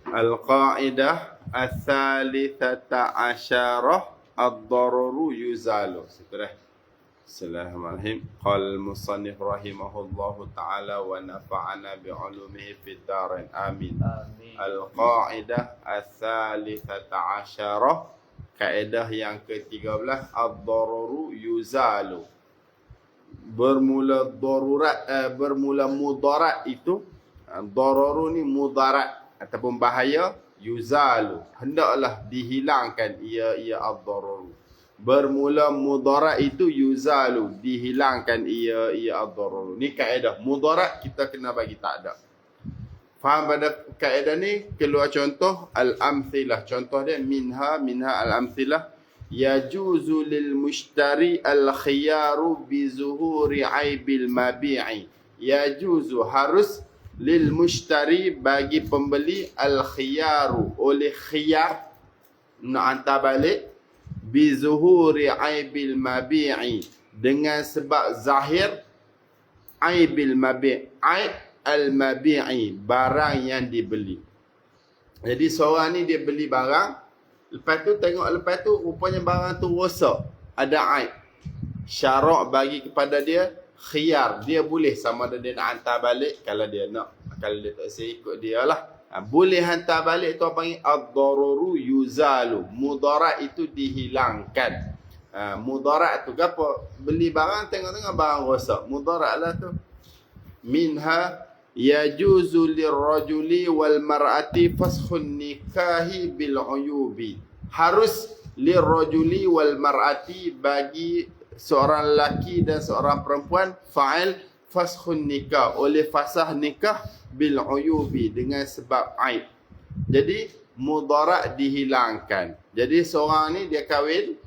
Al-qa'idah ats-tsalitsata asyarah ad-dararu yuzalu. Sudah. Bismillahirrahmanirrahim. Qala al-musannif rahimahullahu ta'ala wa nafa'ana bi'ulumihi fid dharain. Amin. Al-qa'idah ats-tsalitsata asyarah, kaedah yang ke-13, ad-dararu yuzalu. Bermula mudarat itu, dararu ni mudarat ataupun bahaya, yuzalu, hendaklah dihilangkan ia ad-dararu. Bermula mudarat itu yuzalu, dihilangkan ia ad-dararu. Ni kaedah mudarat kita kena bagi tak ada. Faham pada kaedah ni? Keluar contoh al-amthilah. Contoh dia minha al-amthilah. Yajuzu lil mushtari al-khiyaru bi zuhuri aibil mabi'i. Yajuzu, harus, lil mushtari, bagi pembeli, al-khiyaru, oleh khiyar, nak hantar balik, bi zuhuri aibil mabi'i, dengan sebab zahir aibil mabi', aib al-mabi'i, barang yang dibeli. Jadi seorang ni dia beli barang, lepas tu rupanya barang tu rosak, ada aib. Syarak bagi kepada dia khiyar, dia boleh sama ada dia nak hantar balik, kalau dia nak, kalau dia tak saya ikut dia lah. Boleh hantar balik tu apa panggil ad-dararu yuzalu. Mudarat itu dihilangkan. Mudarat tu apa? Beli barang, tengok-tengok barang rosak, mudarat lah tu. Minha yajuzu lirrajuli wal mar'ati faskhun nikahi bil uyubi. Harus lirrajuli wal mar'ati, bagi seorang lelaki dan seorang perempuan, fa'il faskhun nikah, oleh fasah nikah, bil uyubi, dengan sebab aib. Jadi mudarat dihilangkan. Jadi seorang ni dia kahwin,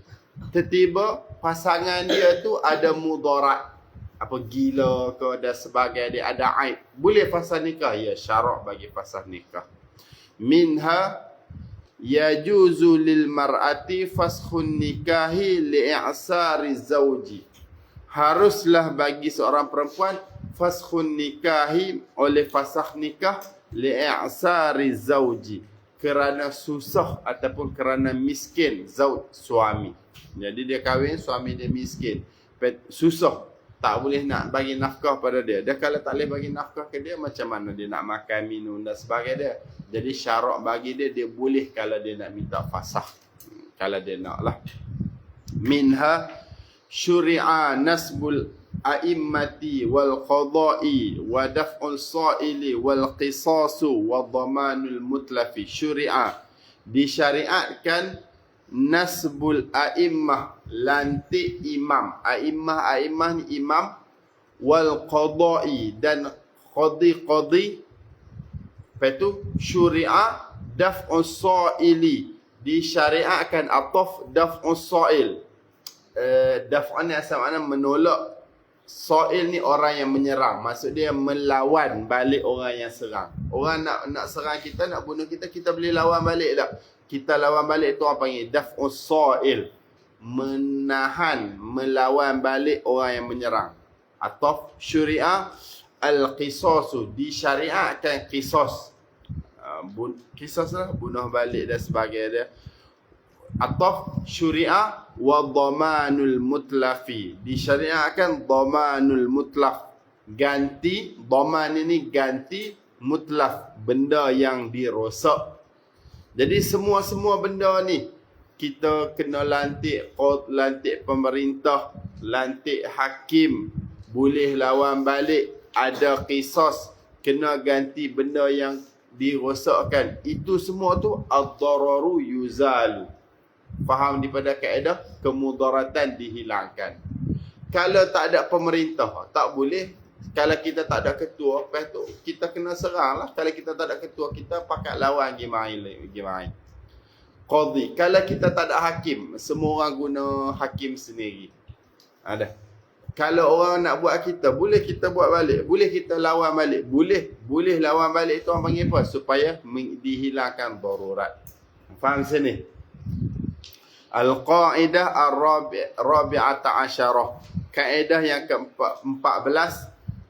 tiba-tiba pasangan dia tu ada mudarat, apa gila ke dan sebagainya, dia ada aib, boleh fasah nikah? Ya, syarak bagi fasah nikah. Minha yajuzu lil mar'ati faskhun nikahi li'asari zawji. Haruslah bagi seorang perempuan faskhun nikahi, oleh fasah nikah, li'asari zawji, kerana susah ataupun kerana miskin zauj, suami. Jadi dia kahwin, suami dia miskin, susah, tak boleh nak bagi nafkah pada dia. Dia kalau tak boleh bagi nafkah ke dia, macam mana dia nak makan, minum dan sebagainya. Jadi syarak bagi dia, dia boleh kalau dia nak minta fasah, kalau dia nak lah. Minha syuri'a nasbul a'immati wal qada'i wa daf'ul sa'ili wal qisasu wa dhamanul mutlafi. Syuri'a, disyariatkan, nasbul a'immah, lantik imam. A'immah ni imam, wal qada'i, dan qadi. Lepas tu syuri'a daf'u sa'ili, disyariatkan ataf daf'u sa'il. Daf'an ni asal makna menolak. Sa'il ni orang yang menyerang, maksud dia melawan balik orang yang serang. Orang nak serang kita, nak bunuh kita, kita boleh lawan balik tak? Kita lawan balik tu apa panggil daf'u sa'il, menahan, melawan balik orang yang menyerang. Ataf syuri'a al-qisasu, disyariatkan qisas. Qisas lah, bunuh balik dan sebagainya. Ataf syuri'a wa dhamanul mutlafi, disyariatkan dhamanul mutlaf, ganti. Dhaman ini ganti, mutlaf, benda yang dirosak. Jadi semua benda ni kita kena lantik pemerintah, lantik hakim, boleh lawan balik, ada qisas, kena ganti benda yang dirosakkan. Itu semua tu ad-dararu yuzalu. Faham daripada kaedah kemudaratan dihilangkan. Kalau tak ada pemerintah, tak boleh. Kalau kita tak ada ketua, lepas tu kita kena serang lah. Kalau kita tak ada ketua, kita pakat lawan gimana. Qadhi, kalau kita tak ada hakim, semua orang guna hakim sendiri. Ada. Kalau orang nak buat kita, boleh kita buat balik, boleh kita lawan balik, boleh lawan balik. Itu orang panggil apa? Supaya dihilangkan darurat. Faham sini? Al-qa'idah ar-rabi'ata asyarah, kaedah yang ke-14,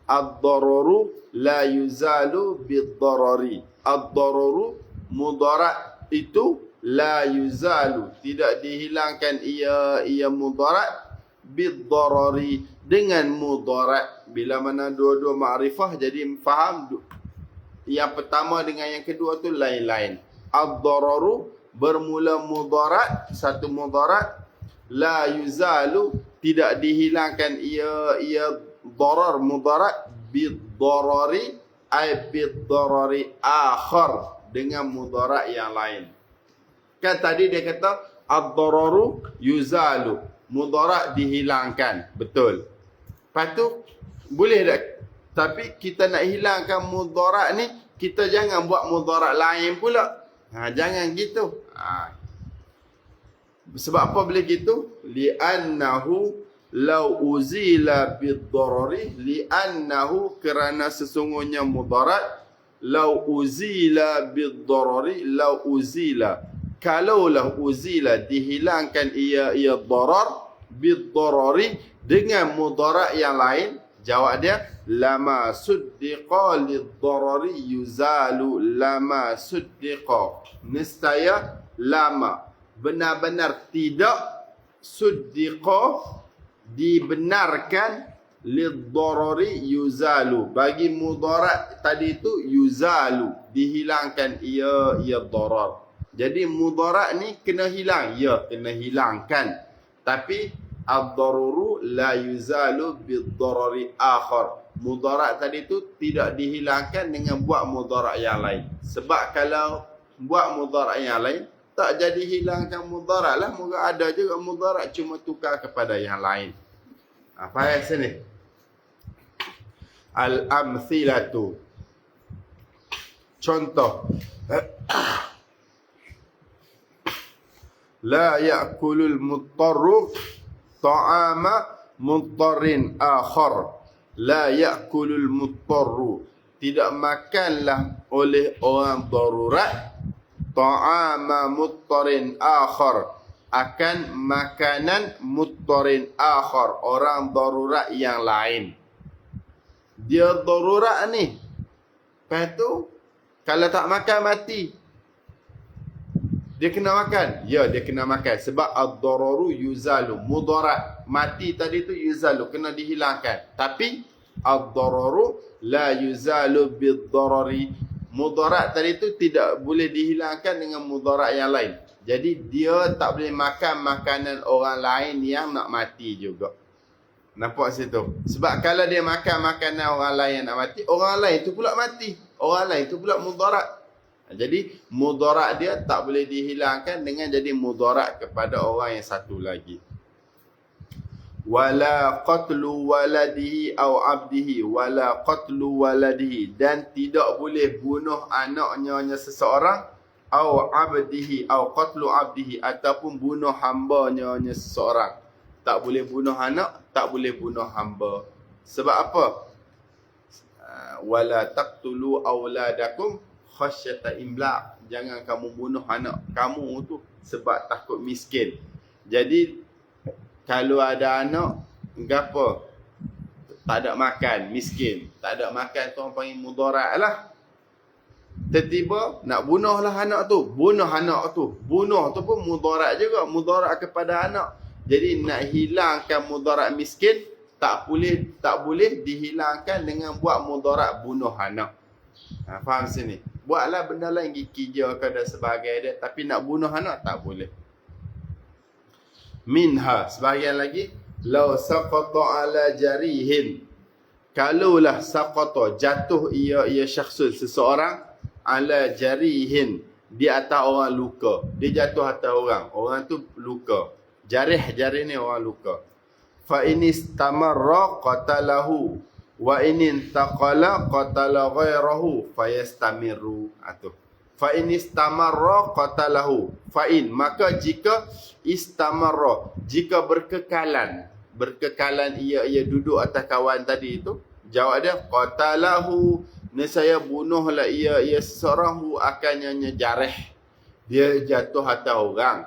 ad-dararu la yuzalu bid-darari. Ad-dararu mudarat itu la yuzalu, tidak dihilangkan ia mudarat bid-darari, dengan mudarat. Bila mana dua-dua ma'rifah, jadi faham yang pertama dengan yang kedua tu lain-lain. Ad-dararu bermula mudarat, satu mudarat, la yuzalu, tidak dihilangkan ia darar mudarat bid-darari ay bid-darari akhar, dengan mudarat yang lain. Kan tadi dia kata ad-dararu yuzalu, mudarat dihilangkan, betul. Lepas tu boleh tak? Tapi kita nak hilangkan mudarat ni, kita jangan buat mudarat lain pula. Jangan gitu. Sebab apa boleh gitu? Li'annahu law uzila bid-darari, li'annahu, kerana sesungguhnya mudarat, law uzila bid-darari, law uzila, kalaulah uzila dihilangkan ia darar bid-darari, dengan mudarat yang lain. Jawab dia, lama suddiqa lid-darari yuzalu, lama suddiqa, nescaya lama, benar-benar tidak, suddiqa dibenarkan, lid-darari yuzalu, bagi mudarat tadi itu yuzalu, dihilangkan ia darar. Jadi mudarat ni kena hilang, ya kena hilangkan, tapi ad-daruru la yuzalu bid-darari akhar, mudarat tadi tu tidak dihilangkan dengan buat mudarat yang lain. Sebab kalau buat mudarat yang lain, tak jadi hilangkan mudarat lah. Moga ada juga mudarat, cuma tukar kepada yang lain. Faham sini? Al-amthilatu, contoh. La ya'kulul muttarru ta'ama muttarrin akhar. La ya'kulul muttarru, tidak makanlah oleh orang darurat, ta'ama muttarrin akhar, akan makanan muttarrin akhar, orang darurat yang lain. Dia darurat ni, lepas tu kalau tak makan mati, dia kena makan? Ya, dia kena makan. Sebab ad-dararu yuzalu, mudarat mati tadi tu yuzalu, kena dihilangkan. Tapi ad-dararu la yuzalu bid-darari, mudarat tadi tu tidak boleh dihilangkan dengan mudarat yang lain. Jadi dia tak boleh makan makanan orang lain yang nak mati juga. Nampak situ? Sebab kalau dia makan makanan orang lain yang nak mati, orang lain tu pula mati, orang lain tu pula mudarat. Jadi mudarat dia tak boleh dihilangkan dengan jadi mudarat kepada orang yang satu lagi. Wala qatlu waladihi aw abdihi, wala qatlu waladihi, dan tidak boleh bunuh anaknya seseorang, aw abdihi, aw qatlu abdihi, ataupun bunuh hambanya seseorang. Tak boleh bunuh anak, tak boleh bunuh hamba. Sebab apa? Wala taqtulu auladakum khasyata imlaq, jangan kamu bunuh anak kamu tu sebab takut miskin. Jadi kalau ada anak gapo, tak ada makan, miskin, tak ada makan, tu orang panggil mudarat lah. Tiba-tiba nak bunuh lah anak tu, bunuh tu pun mudarat juga, mudarat kepada anak. Jadi nak hilangkan mudarat miskin, tak boleh dihilangkan dengan buat mudarat bunuh anak. Faham sini? Buatlah benda lain, kerja ke dan sebagainya dia, tapi nak bunuh anak tak boleh. Minha, sebahagian lagi, law saqata ala jarihin, kalaulah saqata jatuh ia syakhsun seseorang, ala jarihin, di atas orang luka. Dia jatuh atas orang tu luka. Jarih ni orang luka. Fa inistamarra qatalahu wa in taqala qatala ghairahu fayastamiru. Fa in istamarra qatalahu, fa in, maka jika istamarra, jika berkekalan ia duduk atas kawan tadi itu, jawab dia qatalahu, nescaya bunuhlah ia seseorang, hu akannya jarih, dia jatuh atas orang.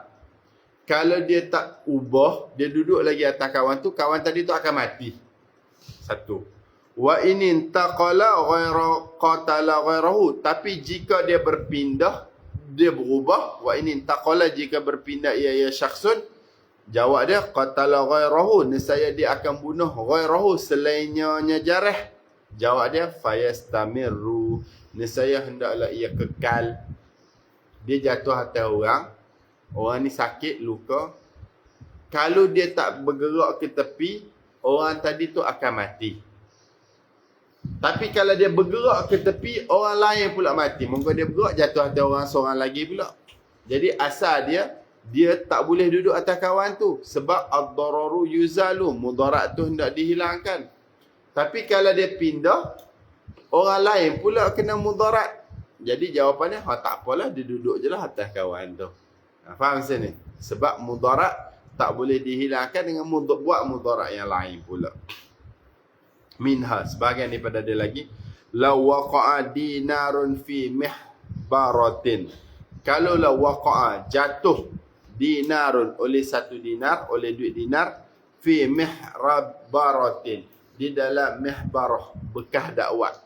Kalau dia tak ubah, dia duduk lagi atas kawan tu, kawan tadi tu akan mati. Satu. Wa in intaqala ghaira qatala ghairahu. Tapi jika dia berpindah, dia berubah. Wa in intaqala, jika berpindah ia syakhsun, jawab dia qatala ghairahu, nescaya dia akan bunuh ghairahu, selainnya jarah. Jawab dia fayastamirru, nescaya hendaklah ia kekal. Dia jatuh atas orang ni sakit, luka. Kalau dia tak bergerak ke tepi, orang tadi tu akan mati. Tapi kalau dia bergerak ke tepi, orang lain pula mati. Mungkin dia bergerak, jatuh atas orang seorang lagi pula. Jadi asal dia tak boleh duduk atas kawan tu. Sebab ad-dararu yuzalu, mudarat tu hendak dihilangkan. Tapi kalau dia pindah, orang lain pula kena mudarat. Jadi jawapannya, tak apalah, dia duduk je lah atas kawan tu. Faham sini? Sebab mudarat tak boleh dihilangkan dengan buat mudarat yang lain pula. Minha, sebahagian daripada dia lagi. La waqa'a dinarun fi mihbaratin. Kalau la waqa'a, jatuh dinarun, oleh satu dinar, oleh duit dinar, fi mihbaratin, di dalam mihbarah, bekas dakwah.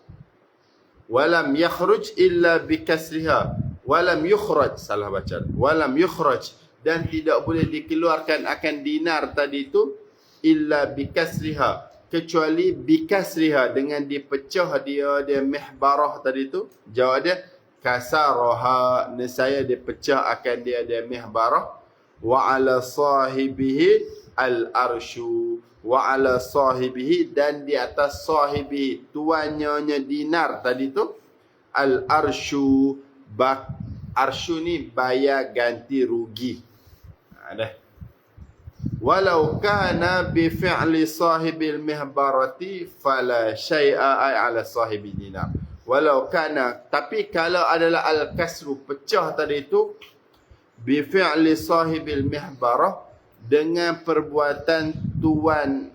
Walam yakhruj illa bikasriha. Walam yukhraj, salah baca. Walam yukhraj, dan tidak boleh dikeluarkan akan dinar tadi itu illa bikasriha, kecuali bikasriha, dengan dipecah dia mihbarah tadi itu. Jawab dia kasaraha, nescaya dipecah akan dia mihbarah. Wa ala sahibihi al-arshu, wa ala sahibihi, dan di atas sahibihi, tuannya dinar tadi tu, al-arshu, arshu ni bayar ganti rugi. Dah. Walau kana bi fi'li sahibil mihbarati fala syai'a ay ala sahibi dinar. Walau kana, tapi kalau adalah al-kasru, pecah tadi itu, bi fi'li sahibil mihbarah, dengan perbuatan tuan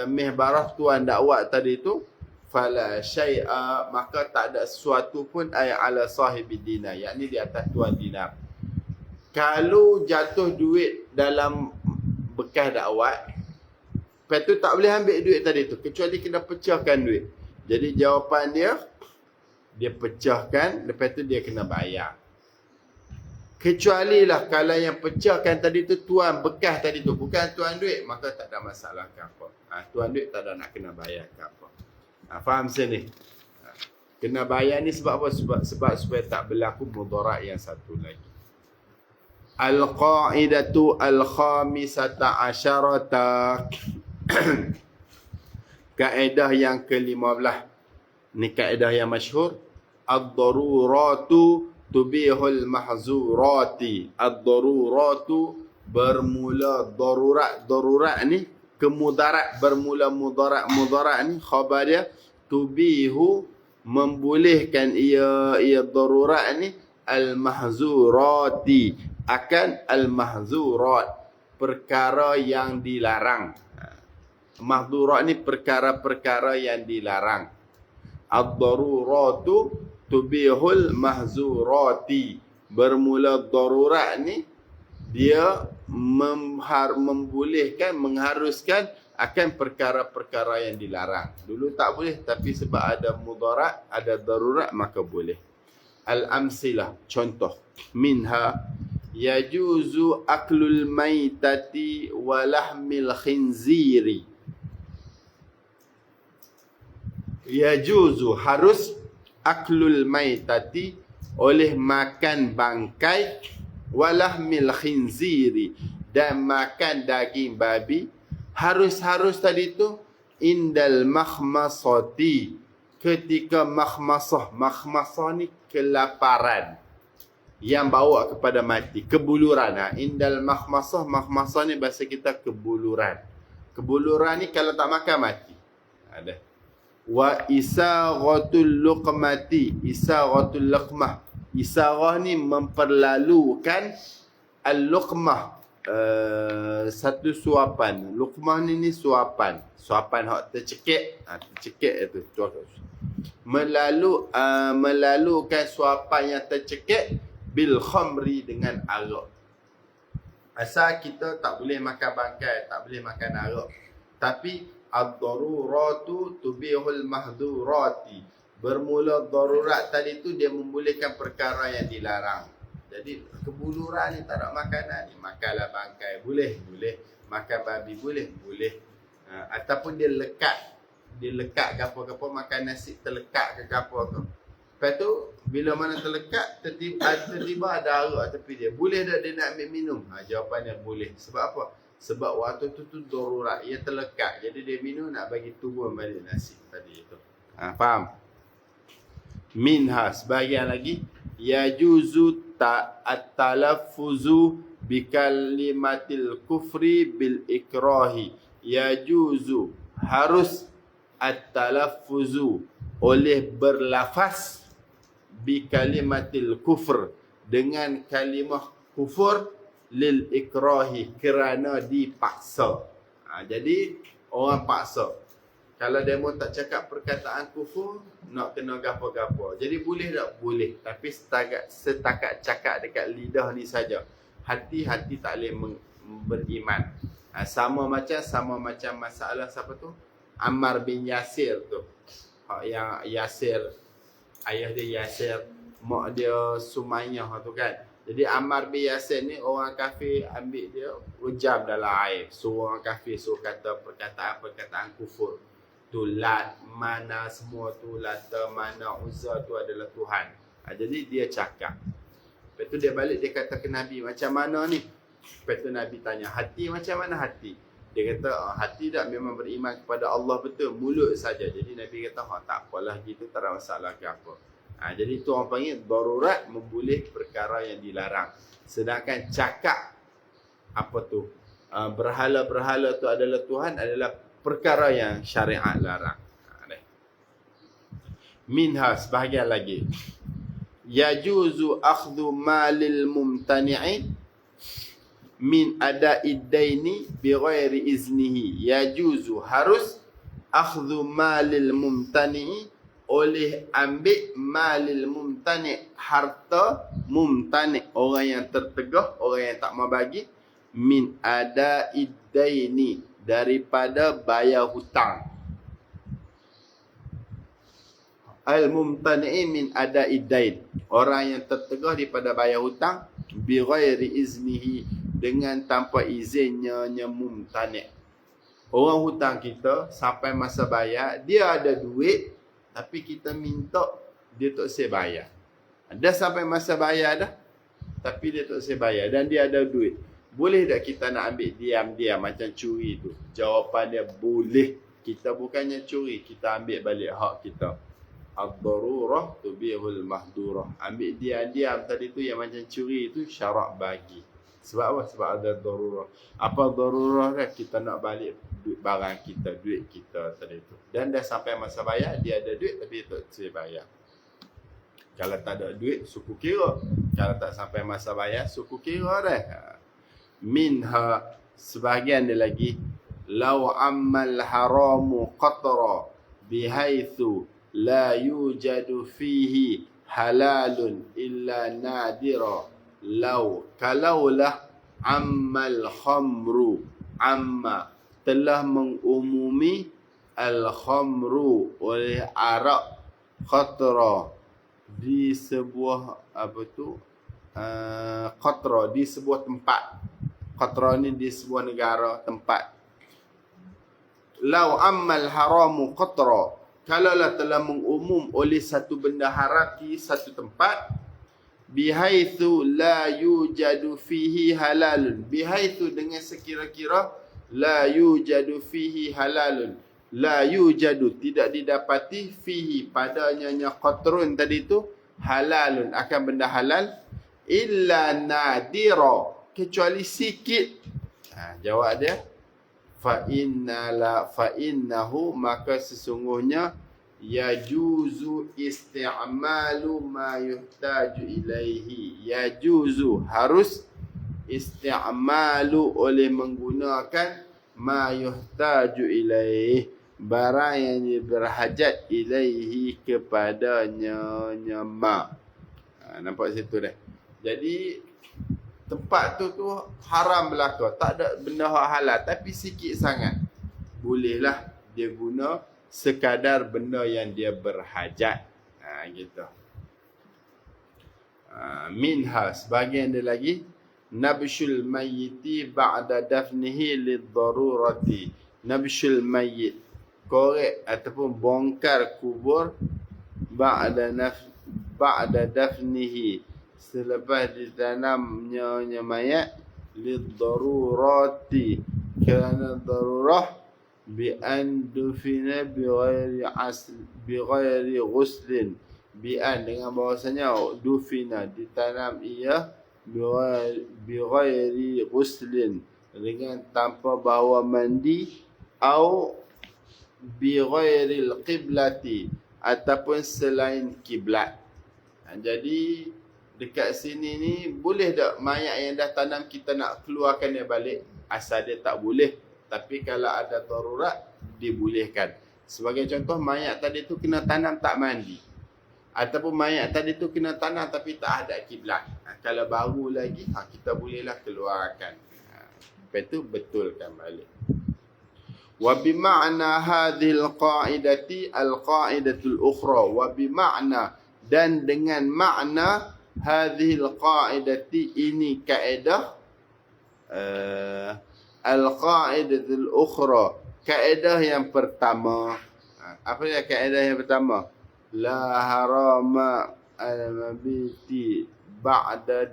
mihbarah, tuan dakwah tadi itu, fala syai'a, maka tak ada sesuatu pun ay ala sahibi dinar, yakni di atas tuan dinar. Kalau jatuh duit dalam bekas dakwah, lepas tu tak boleh ambil duit tadi tu, kecuali kena pecahkan duit. Jadi jawapan dia pecahkan, lepas tu dia kena bayar. Kecuali lah kalau yang pecahkan tadi tu tuan bekas tadi tu, bukan tuan duit, maka tak ada masalah ke apa. Tuan duit tak ada nak kena bayar ke apa. Faham sini? Kena bayar ni sebab apa? Sebab supaya tak berlaku mudarat yang satu lagi. Al-qa'idatu al-khamisata asyarata. Kaedah yang ke-15. Ni kaedah yang masyhur. Ad-daruratu tubihul mahzurati. Ad-daruratu, bermula darurat. Darurat ni kemudarat, bermula mudarat ni khabar dia tubihu, membolehkan ia darurat ni al-mahzurati, akan al-mahzurat, perkara yang dilarang. Mahzurat ni perkara-perkara yang dilarang. Ad-daruratu tubihul mahzurati, bermula darurat ni dia membolehkan, mengharuskan akan perkara-perkara yang dilarang. Dulu tak boleh, tapi sebab ada mudarat, ada darurat, maka boleh. Al-amsilah, contoh. Minha yajuzu aklul maitati wa lahmil khinziri. Yajuzu, harus, aklul maitati, oleh makan bangkai, wa lahmil khinziri, dan makan daging babi. Harus tadi tu indal makhmasati, ketika makhmasah. Makhmasah ni kelaparan yang bawa kepada mati, kebuluran. Indal makhmasah, makhmasah ni bahasa kita kebuluran. Kebuluran ni kalau tak makan mati. Ada. Wa isaghatul luqmati, isaghatul luqmah. Isarah ni memperlalukan al-luqmah, satu suapan. Luqmah ni suapan. Suapan hak tercekik. Tercekik itu. Melalukan suapan yang tercekik bil khamri, dengan arak. Asal kita tak boleh makan bangkai, tak boleh makan arak. Tapi ad-daruratu tubihul mahdurati. Bermula darurat tadi tu dia membolehkan perkara yang dilarang. Jadi kebuluran ni tak nak makanan ni, makanlah bangkai boleh, boleh. Makan babi boleh, boleh. Ataupun dia lekat ke apa-apa, makan nasi terlekat ke apa tu. Lepas tu bila mana terlekat tiba-tiba ada arak tepi dia. Boleh tak dia nak ambil minum? Jawapannya boleh. Sebab apa? Sebab waktu tu darurat, ia terlekat. Jadi dia minum nak bagi turun balik nasi tadi itu. Faham? Minha sebahagian lagi yajuzu at-talaffuzu bikalimatil kufri bil ikrahi. Yajuzu harus at-talaffuzu oleh berlafaz bikalimatil kufr dengan kalimah kufur lil ikrahi kerana dipaksa. Jadi orang paksa. Kalau demo tak cakap perkataan kufur, nak kena gapo-gapo. Jadi boleh tak? Boleh. Tapi setakat cakap dekat lidah ni saja. Hati-hati tak boleh beriman. Sama macam masalah siapa tu? Ammar bin Yasir tu. Yang Yasir, ayah dia Yasir, mak dia Sumayyah tu kan. Jadi Ammar bin Yasir ni orang kafir ambil dia rejam dalam air. Suruh orang kafir suruh kata perkataan kufur. Tu Lat, mana semua tu, Lata, mana, Uzza tu adalah Tuhan. Jadi dia cakap. Lepas tu dia balik dia kata ke Nabi, macam mana ni? Lepas tu Nabi tanya, hati macam mana hati? Dia kata, hati tak memang beriman kepada Allah betul, mulut saja. Jadi Nabi kata, tak apalah gitu, tak ada masalah ke apa. Jadi tu orang panggil darurat memboleh perkara yang dilarang. Sedangkan cakap apa tu? Berhala-berhala tu adalah Tuhan adalah perkara yang syariat larang. Minha sebahagian lagi. Yajuzu akhdhu malil mumtani'i min ada'id daini bighairi iznihi. Yajuzu harus akhdhu malil mumtani'i oleh ambil malil mumtani' harta mumtani' orang yang tertegah, orang yang tak mau bagi, min ada'id daini daripada bayar hutang. Al-mumtani'i min ada'id dain, orang yang tertegah daripada bayar hutang bi ghairi iznihi, dengan tanpa izinnya mumtani'. Orang hutang kita sampai masa bayar, dia ada duit tapi kita minta dia tak saya bayar. Dah sampai masa bayar dah tapi dia tak saya bayar dan dia ada duit. Boleh tak kita nak ambil diam-diam macam curi tu? Jawapan dia boleh. Kita bukannya curi, kita ambil balik hak kita. Ad-darurah tubihul mahdurah. Ambil diam-diam tadi tu yang macam curi tu syarak bagi. Sebab apa? Sebab ada darurah. Apa darurah dia? Kita nak balik duit barang kita, duit kita tadi tu. Dan dah sampai masa bayar, dia ada duit tapi dia tak saya bayar. Kalau tak ada duit, suku kira. Kalau tak sampai masa bayar, suku kira dah. Minha sebahagian dia lagi, law ammal haramu qatra bihaitsu la yujadu fihi halalun illa nadira. Law, kalaulah ammal khamru, amma telah mengumumi al khamru oleh arak qatra di sebuah apa tu qatra di sebuah tempat. Qatra ni di sebuah negara, tempat. Lau ammal haramu qatra, kalaulah telah mengumum oleh satu benda haram di satu tempat, bihaitsu la yujadu fihi halalun, bihaitsu dengan sekira-kira, la yujadu fihi halalun, la yujadu tidak didapati, fihi padanya qatrun tadi tu, halalun akan benda halal, illa nadira kecuali sikit. Jawab dia fa innahu maka sesungguhnya yajuzu isti'malu ma yuhtaju ilaihi. Yajuzu harus isti'malu oleh menggunakan ma yuhtaju ilaihi barang yang berhajat ilaihi kepadanya ma. Nampak situ dah. Jadi tempat tu haram belaka, tak ada benda hak halal tapi sikit sangat. Bolehlah dia guna sekadar benda yang dia berhajat. Gitu. Minha, sebahagian dia lagi, nabshul mayyiti ba'da dafnihi lid-darurati. Nabshul mayyit, korek ataupun bongkar kubur ba'da dafnihi, selepas ditanamnya mayat, lid-darurati, kerana darurah, bi an dufina bi ghairi ghuslin, bi an dengan bahasanya dufina, ditanam ia bi ghairi ghuslin, dengan tanpa bawa mandi, au bi ghairi al-qiblati, ataupun selain kiblat. Jadi dekat sini ni boleh tak mayat yang dah tanam kita nak keluarkan dia balik? Asal dia tak boleh. Tapi kalau ada darurat, dibolehkan. Sebagai contoh, mayat tadi tu kena tanam tak mandi. Ataupun mayat tadi tu kena tanam tapi tak ada kiblat. Kalau baru lagi, kita bolehlah keluarkan. Lepas tu betulkan balik. Wa bima'na hadhil qa'idati al-qa'idatul ukhra. Wa bima'na, dan dengan makna hadhil qa'idati, ini kaedah, al-qa'idatul ukhra, kaedah yang pertama. Apa dia kaedah yang pertama? La harama al-mabiti ba'da,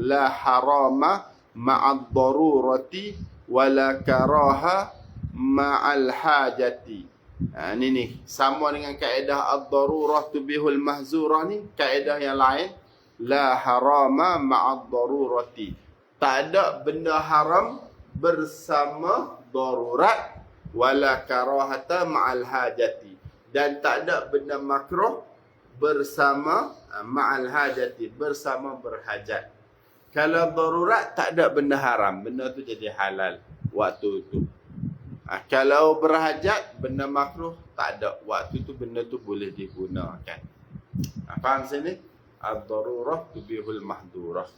la harama ma'ad darurati wala karaha ma'al hajati. Ini sama dengan kaedah ad-darurah tubihul mahzurah ni, kaedah yang lain. La harama ma'ad darurati, tak ada benda haram bersama darurat, wala karahata ma'al hajati, dan tak ada benda makruh bersama ma'al hajati, bersama berhajat. Kalau darurat tak ada benda haram, benda tu jadi halal waktu tu. Kalau berhajat, benda makruh tak ada, waktu tu benda tu boleh digunakan. Faham sini? Ad-darurah tubihul mahdurah.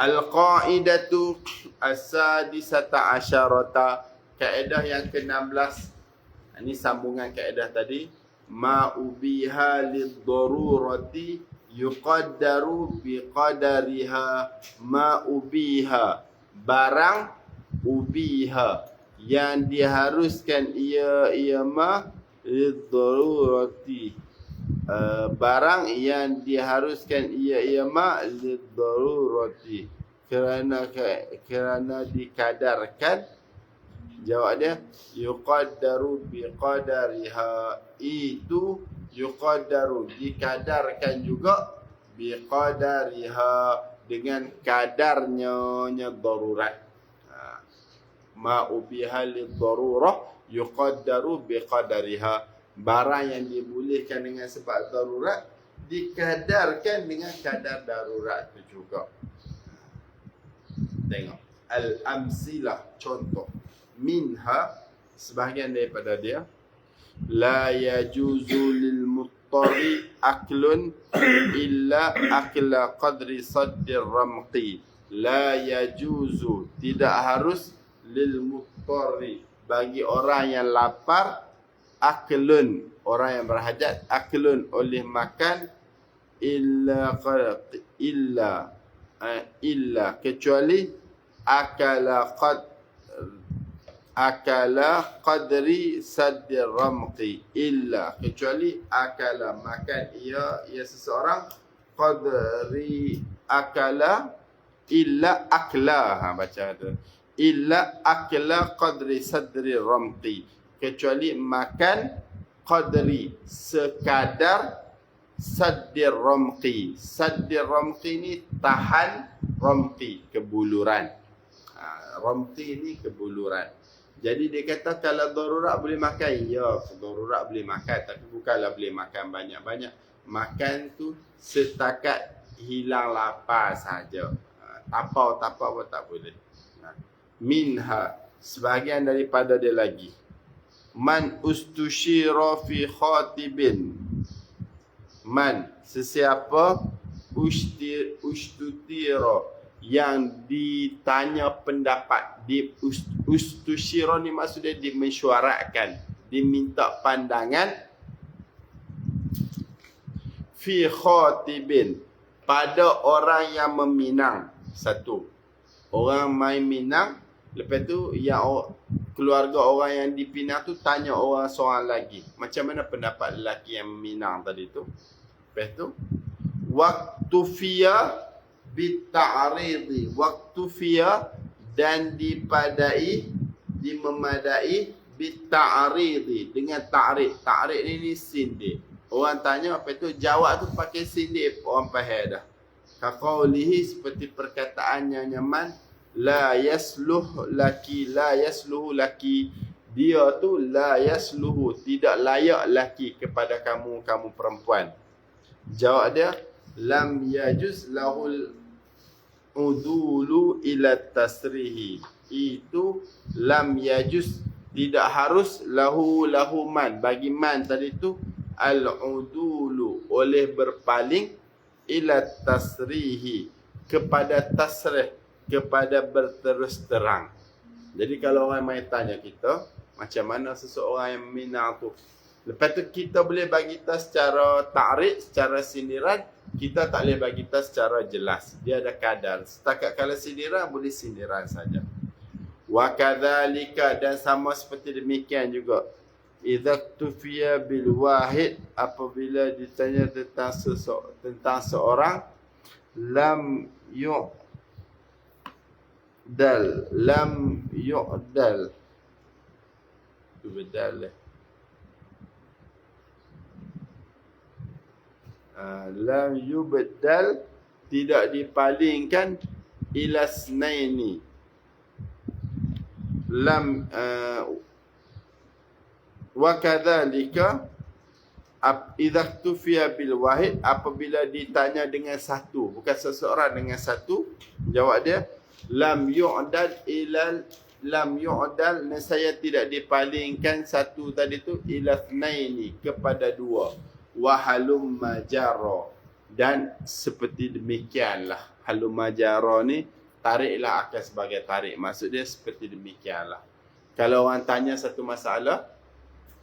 Al-qa'idatu as-sadisata asyarata, kaedah yang ke-16. Ini sambungan kaedah tadi. Ma ubiha lid-darurati yuqaddaru biqadariha. Ma ubiha, barang ubiha, yang diharuskan ia ma lid-darurati, barang yang diharuskan ia ma lid-darurati, kerana dikadarkan. Jawab dia yuqaddaru biqadariha, itu yuqaddaru, dikadarkan juga, biqadariha, dengan kadarnya darurat. Ma ubiha lid-darurah yuqaddaru biqadariha, barang yang dibolehkan dengan sebab darurat, dikadarkan dengan kadar darurat itu juga. Tengok al-amsilah, contoh. Minha, sebahagian daripada dia, la yajuzu lil muttari aklun illa akla qadri saddir ramqi. La yajuzu, tidak harus, lil muttari, bagi orang yang lapar, aklun, orang yang berhajat, aklun, oleh makan, illa kecuali akala qadri saddir ramqi, illa, kecuali akala, makan ia seseorang, qadri akala, illa akla, baca tu, illa akla qadri sadri ramqi, kecuali makan qadri, sekadar saddir ramqi. Saddir ramqi ni tahan, ramqi kebuluran. Ramqi ni kebuluran. Jadi dia kata kalau darurat boleh makan, ya, darurat boleh makan, tapi bukanlah boleh makan banyak-banyak. Makan tu setakat hilang lapar saja. Tapau pun tak boleh. Minha, sebahagian daripada dia lagi. Man ustushira fi khatibin. Man, sesiapa ustutira, yang ditanya pendapat, ustusyira ni maksudnya dimesyuaratkan, diminta pandangan, fi khatibin, pada orang yang meminang. Satu, orang main minang, lepas tu yang keluarga orang yang dipinang tu tanya orang seorang lagi, macam mana pendapat lelaki yang meminang tadi tu. Lepas tu, waktu fiya bita'aridi, waktu fiya, dan dipadai, dimemadai, bita'aridi, dengan ta'rid. Ta'rid ni sindir. Orang tanya, apa tu jawab tu pakai sindir, orang faham dah. Kaqaulihi, seperti perkataannya nyaman, la yasluh laki, la yasluhu laki, dia tu la yasluhu, tidak layak laki kepada kamu, kamu perempuan. Jawab dia, lam yajuz lahul udulu ila tasrihi, itu lam yajuz, tidak harus lahu man, bagi man tadi tu al-udulu, oleh berpaling, ila tasrihi, kepada tasrih, kepada berterus terang. Jadi kalau orang main tanya kita, macam mana seseorang yang minang tu, lepas tu kita boleh bagi tas secara ta'rid, secara sindiran, kita tak boleh bagi tas secara jelas. Dia ada kadar. Setakat kalau sindiran, boleh sindiran saja. Wa kadzalika, dan sama seperti demikian juga, idza tufiya bil wahid, apabila ditanya tentang seorang, lam yu'dal, lam yu'dal, tu bedal lam yubdal, tidak dipalingkan, ila snaini, lam wa kadzalika idza tufiya bil wahid, apabila ditanya dengan satu, bukan seseorang, dengan satu, jawab dia lam yu'dal ila, lam yu'dal, nescaya tidak dipalingkan satu tadi tu, ila snaini, kepada dua, wa halum majara, dan seperti demikianlah. Halum majara ni tariklah akan sebagai tarik, maksud dia seperti demikianlah. Kalau orang tanya satu masalah,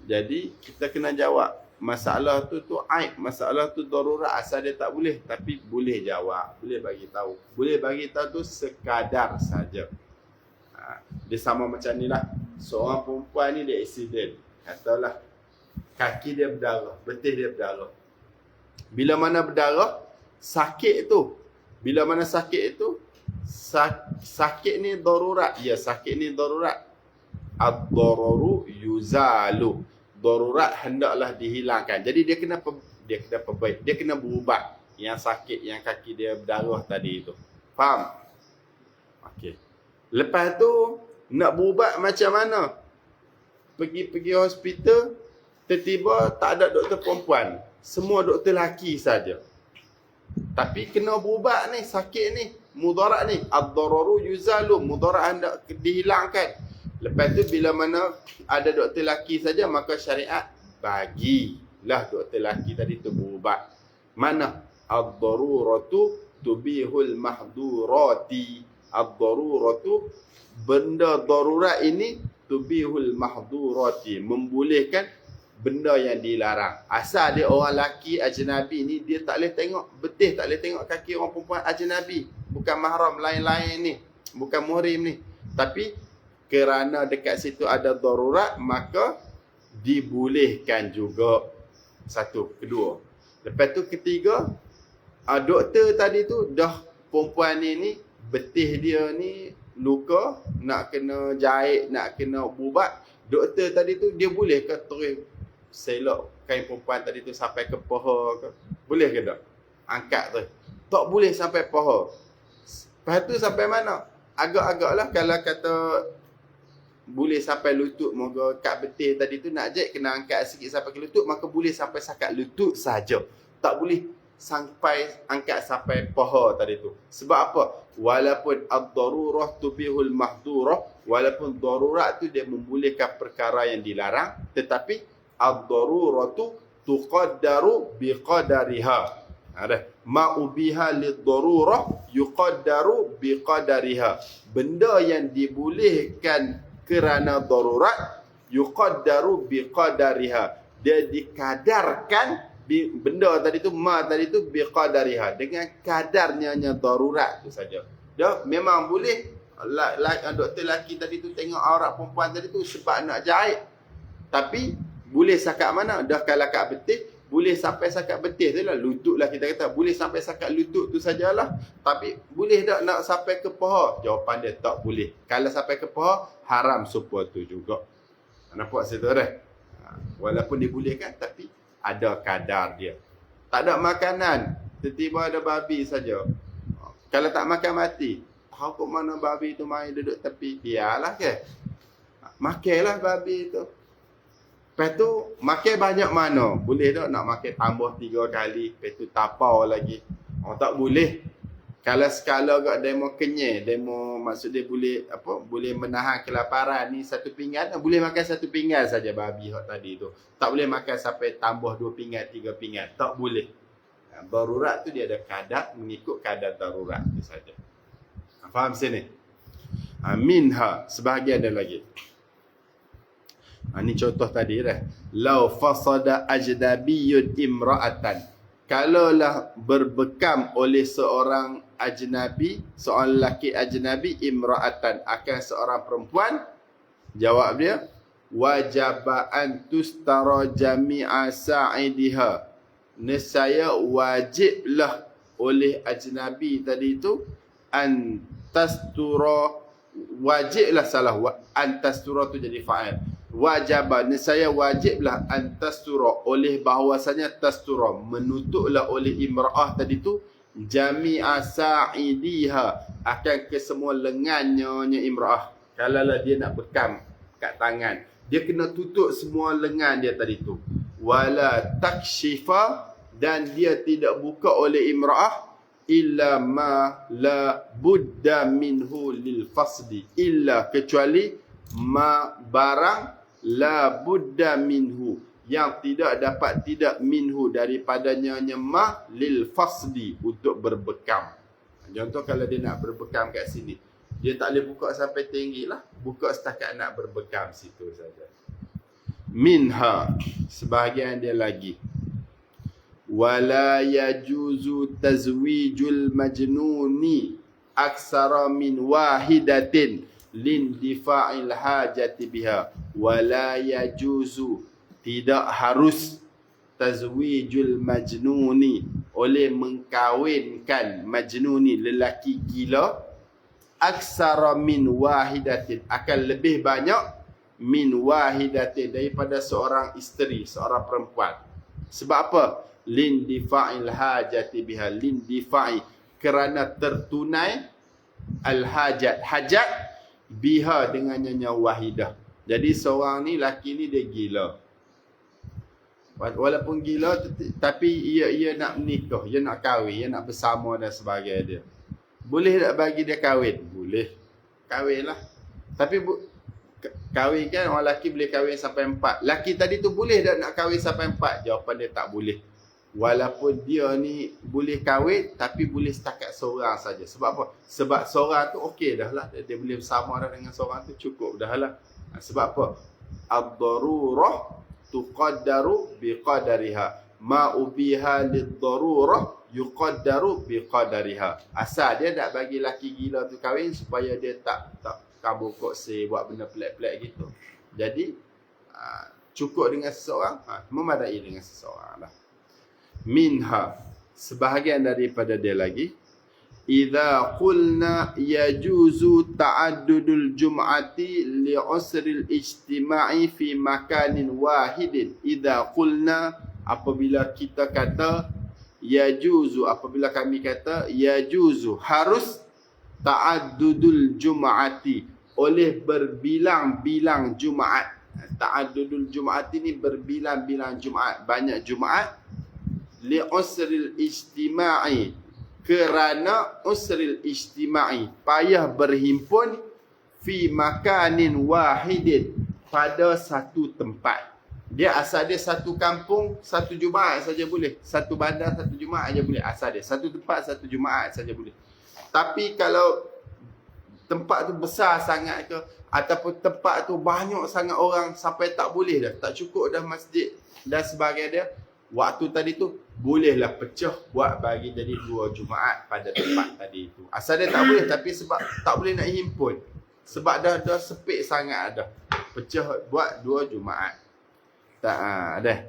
jadi kita kena jawab masalah tu aib, masalah tu darurat, asal dia tak boleh, tapi boleh jawab, boleh bagi tahu. Boleh bagi tahu tu sekadar saja. Dia sama macam ni lah, seorang perempuan ni dia accident, katalah kaki dia berdarah, betis dia berdarah. Bila mana berdarah, sakit tu. Bila mana sakit itu, sakit ni darurat. Ya, sakit ni darurat. Ad-dararu yuzalu. Darurat hendaklah dihilangkan. Jadi dia kena perbaik, dia kena berubat yang sakit, yang kaki dia berdarah tadi itu. Faham? Okey. Lepas tu nak berubat macam mana? Pergi hospital, tiba-tiba tak ada doktor perempuan, semua doktor lelaki saja. Tapi kena berubat ni, sakit ni, mudarat ni, ad-dararu yuzalu, mudarat hendak dihilangkan. Lepas tu bila mana ada doktor lelaki saja, maka syariat bagilah doktor lelaki tadi tu berubat. Mana? Ad-daruratu tubihul mahdurati. Ad-daruratu, benda darurat ini, tubihul mahdurati, membolehkan benda yang dilarang. Asal dia orang lelaki ajnabi ni, dia tak boleh tengok betis, tak boleh tengok kaki orang perempuan ajnabi, bukan mahram lain-lain ni, bukan muhrim ni. Tapi kerana dekat situ ada darurat, maka dibolehkan juga. Satu. Kedua, lepas tu ketiga, doktor tadi tu dah, perempuan ni betis dia ni luka, nak kena jahit, nak kena ubat. Doktor tadi tu dia boleh ke terus selok kain perempuan tadi tu sampai ke paha ke? Boleh ke tak? Angkat tu. Tak boleh sampai paha. Lepas tu sampai mana? Agak-agak lah, kalau kata boleh sampai lutut, moga kat betis tadi tu nak jahit, kena angkat sikit sampai ke lutut, maka boleh sampai sakat lutut saja. Tak boleh sampai angkat sampai paha tadi tu. Sebab apa? Walaupun ad-darurah tubihul mahdurah, walaupun darurat tu dia membolehkan perkara yang dilarang, tetapi ad-daruratu tuqaddaru biqadariha. Ada ma ubiha lid-darurah yuqaddaru biqadariha. Benda yang dibolehkan kerana darurat yuqaddaru biqadariha. Dia dikadarkan benda tadi tu biqadariha, dengan kadarnya darurat tu saja. Dah memang boleh doktor lelaki tadi tu tengok aurat perempuan tadi tu sebab nak jahit. Tapi boleh sakat mana? Dah kalau kat betis, boleh sampai sakat betis tu lah. Lutut lah kita kata. Boleh sampai sakat lutut tu sajalah. Tapi boleh tak nak sampai ke paha? Jawapan dia tak boleh. Kalau sampai ke paha, haram supaya tu juga. Nampak situ dah? Walaupun dibolehkan, tapi ada kadar dia. Tak ada makanan. Tiba-tiba ada babi saja. Kalau tak makan mati. Tahu kok mana babi tu main duduk tepi. Biarlah ke? Makanlah babi tu. Lepas tu, makan banyak mana? Boleh tak nak makan tambah 3 kali? Lepas tu tapau lagi. Oh, tak boleh. Kalau skala agak demo kenyai, demo maksud dia boleh boleh menahan kelaparan ni satu pinggan, boleh makan satu pinggan saja babi hak tadi tu. Tak boleh makan sampai tambah 2 pinggan, 3 pinggan. Tak boleh. Darurat tu dia ada kadar, mengikut kadar darurat tu saja. Faham sini? Minha, sebahagian ada lagi. Ini contoh tadi dah. Lau fasada ajnabiyyun imra'atan. Kalaulah berbekam oleh seorang ajnabi, seorang lelaki ajnabi imra'atan, akan seorang perempuan, jawab dia, wajaba an tustara jami'a sa'idiha. Nescaya wajiblah oleh ajnabi tadi itu an tastura, wajiblah salah, an tastura tu jadi fa'il. Wajaba, nescaya wajiblah an tastura, oleh bahawasanya tastura, menutuplah oleh imra'ah tadi tu jami'a sa'idiha, akan kesemua lengannya imra'ah. Kalaulah dia nak bekam kat tangan, dia kena tutup semua lengan dia tadi tu. Wala takshifa, dan dia tidak buka oleh imra'ah illa ma la budda minhu lil fasdi, illa kecuali ma barang la budda minhu, yang tidak minhu daripadanya nyemah lil fasdi, untuk berbekam. Contoh kalau dia nak berbekam kat sini, dia tak boleh buka sampai tinggi lah, buka setakat nak berbekam situ saja. Minha, sebahagian dia lagi, wala yajuzu tazwijul majnuni aksara min wahidatin lindifa'il hajati biha. Wala yajuzu, tidak harus, tazwijul majnuni, oleh mengkawinkan majnuni, lelaki gila, aksara min wahidatin, akan lebih banyak, min wahidatin, daripada seorang isteri, seorang perempuan. Sebab apa? Lindifa'il hajati biha, lindifa'i, kerana tertunai al-hajat, hajat biha, dengan nyonya wahidah. Jadi seorang ni, laki ni dia gila. Walaupun gila, tapi ia nak menikah, ia nak kahwin, ia nak bersama dan sebagainya dia. Boleh tak bagi dia kahwin? Boleh. Kahwin lah. Tapi kahwin kan, orang lelaki boleh kahwin sampai 4. Laki tadi tu boleh tak nak kahwin sampai 4? Jawapan dia tak boleh. Walaupun dia ni boleh kahwin, tapi boleh setakat seorang saja. Sebab apa? Sebab seorang tu okey dah lah. Dia boleh bersama dah dengan seorang tu, cukup dah lah. Sebab apa? Ad-darurah tuqaddaru biqadariha. Ma ubiha lid-darurah yuqaddaru biqadariha. Asal dia nak bagi laki gila tu kahwin supaya dia tak kabur kokse, buat benda pelik-pelik gitu. Jadi cukup dengan seseorang, memadai dengan seseorang lah. Minha, sebahagian daripada dia lagi, idza qulna yajuzu ta'addudul jum'ati li'usril ijtima'i fi makanin wahidin. Idza qulna, apabila kita kata, yajuzu, apabila kami kata yajuzu, harus, ta'addudul jum'ati, oleh berbilang-bilang Jumaat. Ta'addudul jum'ati ni berbilang-bilang Jumaat, banyak Jumaat. Li'usril ijtima'i, kerana usril ijtima'i, payah berhimpun, fi makanin wahidin, pada satu tempat. Dia asal dia satu kampung, satu Jumaat saja boleh. Satu bandar, satu Jumaat saja boleh asal dia. Satu tempat, satu Jumaat saja boleh. Tapi kalau tempat tu besar sangat ke, ataupun tempat tu banyak sangat orang sampai tak boleh dah, tak cukup dah masjid dan sebagainya, waktu tadi tu bolehlah pecah buat bagi jadi 2 Jumaat pada tempat tadi tu. Asal dia tak boleh, tapi sebab tak boleh nak himpun. Sebab dah sepit sangat dah. Pecah buat 2 Jumaat. Tak dah.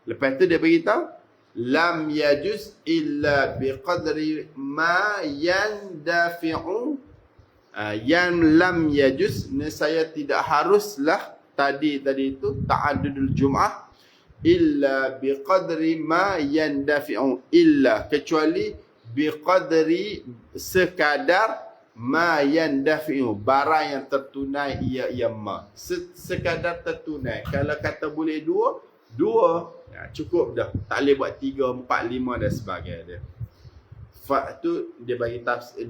Lepas tu dia beritahu lam yajuz illa biqadri ma yandafi'u, yang lam yajuz, nescaya tidak haruslah tadi itu ta'addudul jum'ah illa biqadri ma yandafi'u, illa kecuali biqadri sekadar ma yandafi'u, barang yang tertunai ia ma. Sekadar tertunai. Kalau kata boleh dua cukup dah. Tak boleh buat 3, 4, 5 dan sebagainya. Tu dia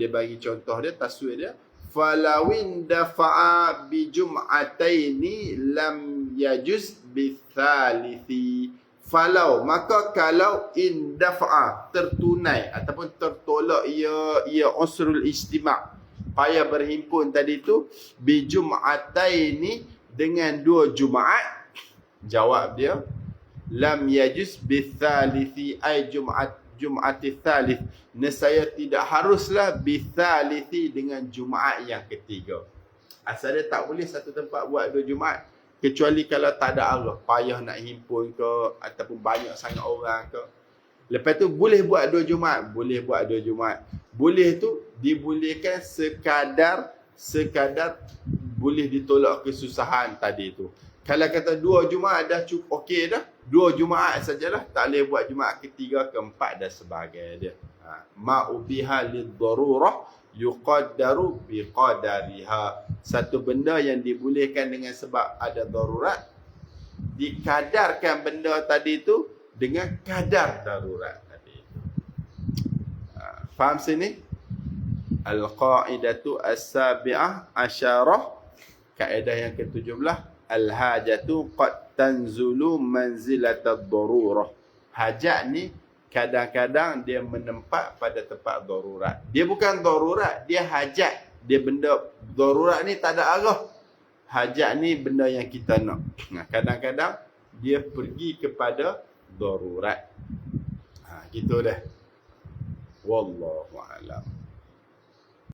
bagi contoh dia, taswir dia. Falawin dafa'a bi jum'ataini lam yajuz bi thalithi. Falau, maka kalau in dafa'a, tertunai ataupun tertolak ia usrul ijtima', payah berhimpun tadi tu, bi jum'ataini, dengan 2 Jumaat, jawab dia lam yajuz bi thalithi, ay Jum'ati thalith, nescaya tidak haruslah bi thalithi, dengan Jumaat yang ketiga. Asal dia tak boleh satu tempat buat 2 Jumaat, kecuali kalau tak ada arah, payah nak himpun ke, ataupun banyak sangat orang ke. Lepas tu boleh buat 2 Jumaat, boleh buat 2 Jumaat. Boleh tu dibolehkan sekadar boleh ditolak kesusahan tadi tu. Kalau kata 2 Jumaat dah cukup, okey dah, 2 Jumaat sajalah, tak boleh buat Jumaat ketiga, keempat dan sebagainya. Ma'ubiha lid-darurah yuqaddaru biqadariha. Satu benda yang dibolehkan dengan sebab ada darurat, dikadarkan benda tadi tu dengan kadar darurat tadi tu. Faham sini? Al-qaidatu as-sabi'ah asyarah, kaedah yang ke-17, al-hajatu qad tanzulu manzilatad darurah. Hajat ni kadang-kadang dia menempat pada tempat darurat. Dia bukan darurat, dia hajat. Dia benda darurat ni tak ada arah. Hajat ni benda yang kita nak. Kadang-kadang dia pergi kepada darurat. Gitu dah. Wallahu a'lam.